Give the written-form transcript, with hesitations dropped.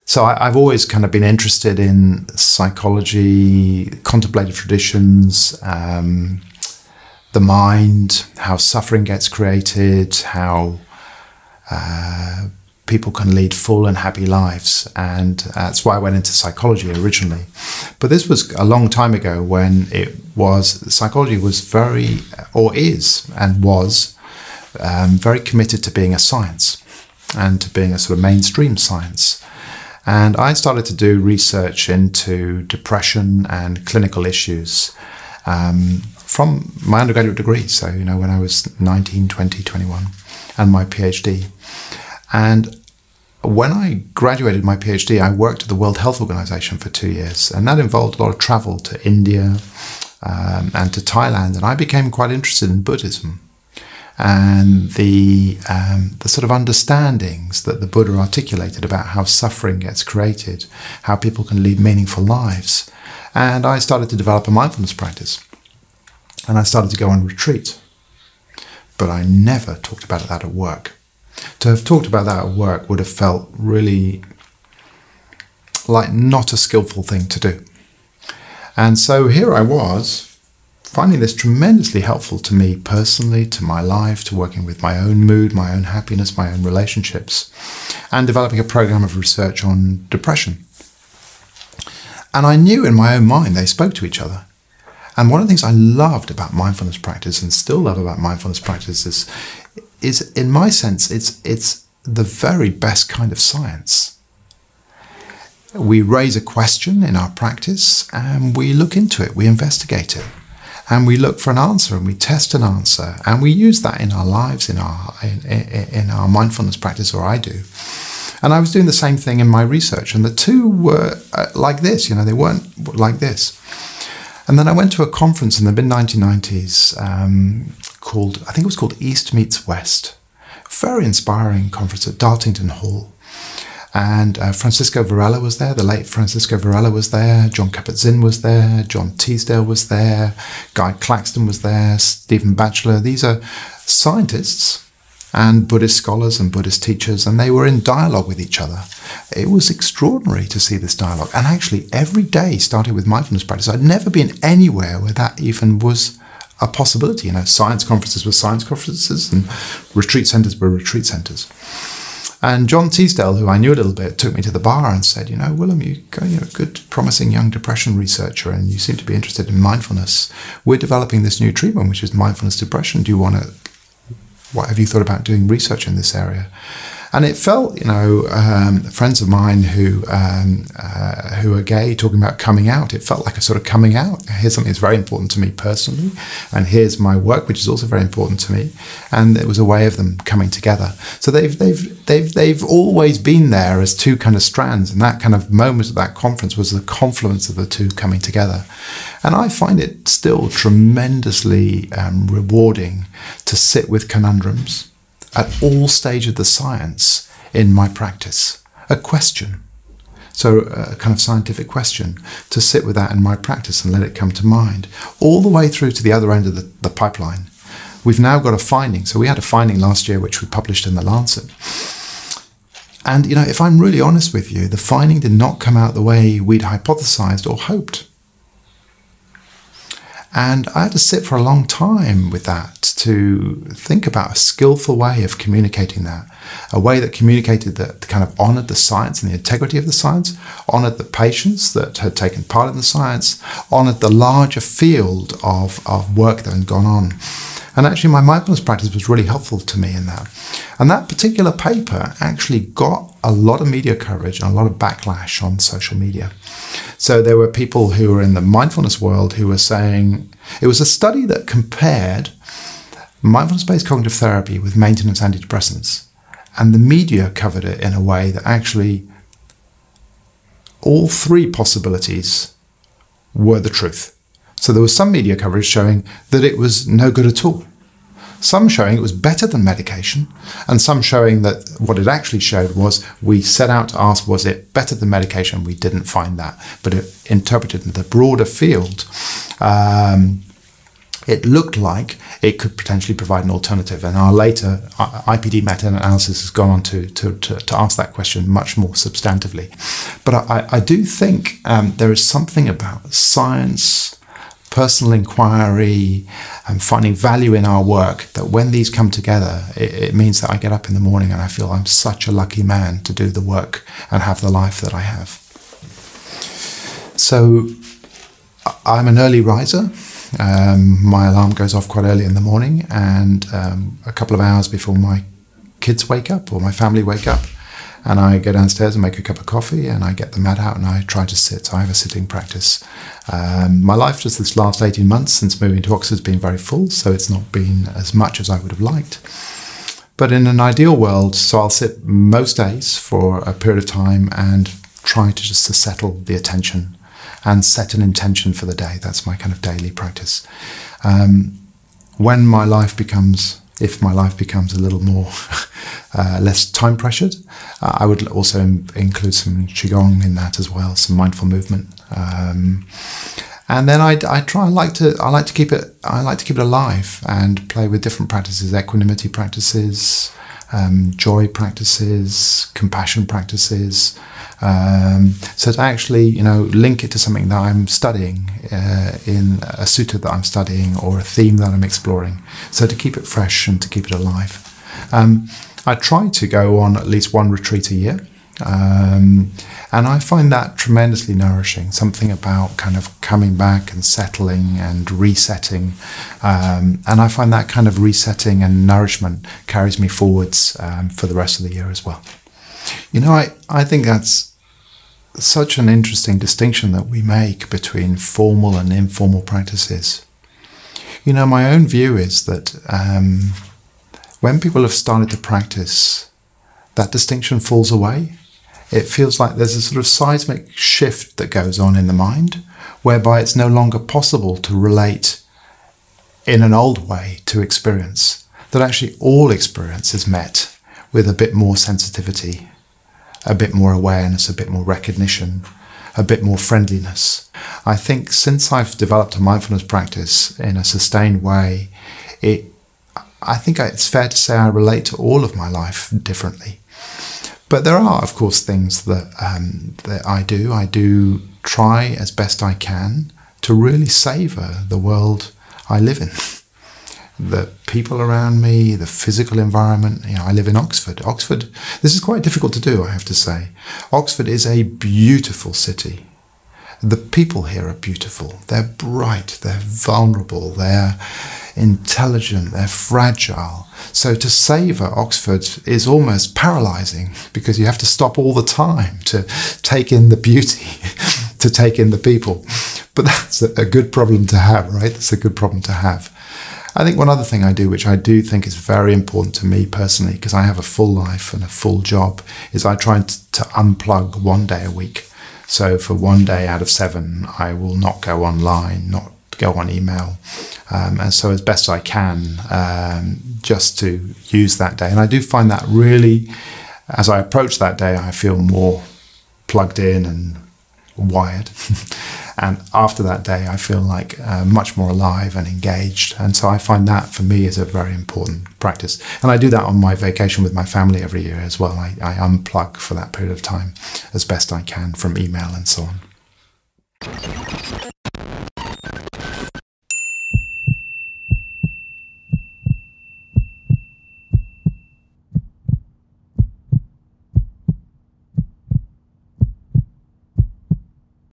So I've always kind of been interested in psychology, contemplative traditions, the mind, how suffering gets created, how people can lead full and happy lives. And that's why I went into psychology originally. But this was a long time ago when psychology was very, or is, and was very committed to being a science and to being a sort of mainstream science. And I started to do research into depression and clinical issues from my undergraduate degree. So, when I was 19, 20, 21, and my PhD. And when I graduated my PhD, I worked at the World Health Organization for 2 years. And that involved a lot of travel to India and to Thailand. And I became quite interested in Buddhism and the sort of understandings that the Buddha articulated about how suffering gets created, how people can lead meaningful lives. And I started to develop a mindfulness practice. And I started to go on retreat. But I never talked about that at work. To have talked about that at work would have felt really like not a skillful thing to do. And so here I was, finding this tremendously helpful to me personally, to my life, to working with my own mood, my own happiness, my own relationships, and developing a program of research on depression. And I knew in my own mind they spoke to each other. And one of the things I loved about mindfulness practice, and still love about mindfulness practice, is in my sense, it's the very best kind of science. We raise a question in our practice and we look into it, we investigate it, and we look for an answer and we test an answer, and we use that in our lives, in our mindfulness practice, or I do. And I was doing the same thing in my research, and the two were like this, they weren't like this. And then I went to a conference in the mid-1990s called, I think it was called East Meets West. Very inspiring conference at Dartington Hall. And Francisco Varela was there, the late Francisco Varela was there, John Kabat-Zinn was there, John Teasdale was there, Guy Claxton was there, Stephen Batchelor. These are scientists and Buddhist scholars and Buddhist teachers, and they were in dialogue with each other. It was extraordinary to see this dialogue. And actually every day started with mindfulness practice. I'd never been anywhere where that even was a possibility. Science conferences were science conferences and retreat centres were retreat centres. And John Teasdale, who I knew a little bit, took me to the bar and said, Willem, you're a good, promising young depression researcher and you seem to be interested in mindfulness. We're developing this new treatment, which is mindfulness depression. What have you thought about doing research in this area? And it felt, friends of mine who are gay talking about coming out, it felt like a sort of coming out. Here's something that's very important to me personally, and here's my work, which is also very important to me. And it was a way of them coming together. So they've always been there as two kind of strands, and that kind of moment at that conference was the confluence of the two coming together. And I find it still tremendously rewarding to sit with conundrums at all stages of the science in my practice. A question, so a kind of scientific question, to sit with that in my practice and let it come to mind, all the way through to the other end of the pipeline. We've now got a finding. So we had a finding last year which we published in The Lancet. And if I'm really honest with you, the finding did not come out the way we'd hypothesized or hoped. And I had to sit for a long time with that to think about a skillful way of communicating that, a way that communicated that kind of honoured the science and the integrity of the science, honoured the patients that had taken part in the science, honoured the larger field of work that had gone on. And actually my mindfulness practice was really helpful to me in that. And that particular paper actually got a lot of media coverage and a lot of backlash on social media. So there were people who were in the mindfulness world who were saying, it was a study that compared mindfulness-based cognitive therapy with maintenance antidepressants. And the media covered it in a way that actually all three possibilities were the truth. So there was some media coverage showing that it was no good at all. Some showing it was better than medication, and some showing that what it actually showed was we set out to ask, was it better than medication? We didn't find that, but it interpreted in the broader field it looked like it could potentially provide an alternative. And our later IPD meta-analysis has gone on to ask that question much more substantively. But I do think there is something about science, personal inquiry, and finding value in our work that when these come together, it means that I get up in the morning and I feel I'm such a lucky man to do the work and have the life that I have. So I'm an early riser. My alarm goes off quite early in the morning, and a couple of hours before my kids wake up or my family wake up, and I go downstairs and make a cup of coffee and I get the mat out and I try to sit. So I have a sitting practice. My life just this last 18 months since moving to Oxford has been very full, so it's not been as much as I would have liked. But in an ideal world, so I'll sit most days for a period of time and try to just to settle the attention and set an intention for the day. That's my kind of daily practice. When my life becomes, if my life becomes a little more less time pressured, I would also include some qigong in that as well, some mindful movement. And then I like to keep it alive and play with different practices, equanimity practices, joy practices, compassion practices. So to actually, link it to something that I'm studying in a sutta that I'm studying or a theme that I'm exploring. So to keep it fresh and to keep it alive. I try to go on at least one retreat a year. And I find that tremendously nourishing, something about kind of coming back and settling and resetting. And I find that kind of resetting and nourishment carries me forwards for the rest of the year as well. I think that's such an interesting distinction that we make between formal and informal practices. My own view is that when people have started to practice, that distinction falls away. It feels like there's a sort of seismic shift that goes on in the mind, whereby it's no longer possible to relate in an old way to experience, that actually all experience is met with a bit more sensitivity, a bit more awareness, a bit more recognition, a bit more friendliness. I think since I've developed a mindfulness practice in a sustained way, I think it's fair to say I relate to all of my life differently. But there are, of course, things that I do. I do try as best I can to really savour the world I live in. The people around me, the physical environment. I live in Oxford. This is quite difficult to do, I have to say. Oxford is a beautiful city. The people here are beautiful. They're bright, they're vulnerable, they're intelligent, they're fragile. So to savour Oxford is almost paralysing because you have to stop all the time to take in the beauty, to take in the people. But that's a good problem to have, right? That's a good problem to have. I think one other thing I do, which I do think is very important to me personally, because I have a full life and a full job, is I try to unplug one day a week. So for one day out of 7, I will not go online, not go on email. And so as best I can, just to use that day. And I do find that really, as I approach that day, I feel more plugged in and wired. And after that day, I feel like much more alive and engaged. And so I find that for me is a very important practice. And I do that on my vacation with my family every year as well. I unplug for that period of time as best I can from email and so on.